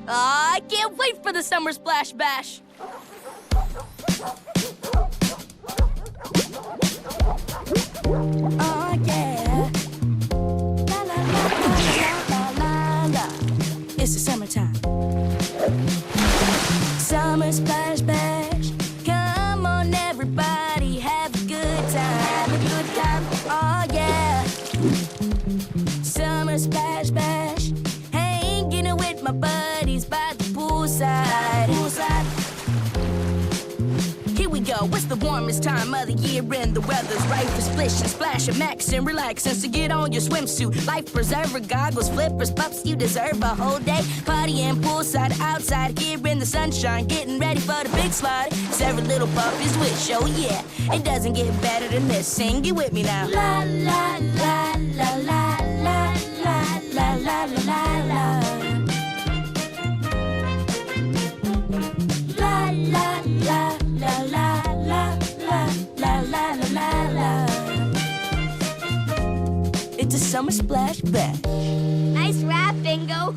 I can't wait for the Summer Splash Bash. Oh, yeah. La, la, la, la, la, la, la. It's the summertime. Summer Splash Bash. Come on, everybody, have a good time. A good time, oh, yeah. Summer Splash Bash. Hanging with my buddies by the poolside. Here we go, it's the warmest time of the year and the weather's right for splish and splash and max and relax. And so get on your swimsuit, life preserver, goggles, flippers, pups, you deserve a whole day. Partying poolside, outside, here in the sunshine, getting ready for the big slide. Several little puppies wish, oh yeah, it doesn't get better than this. Sing it with me now. La la la la la la la la la la la la. La la la la la la la la la la la. It's a Summer Splash Bash. Nice rap, Bingo.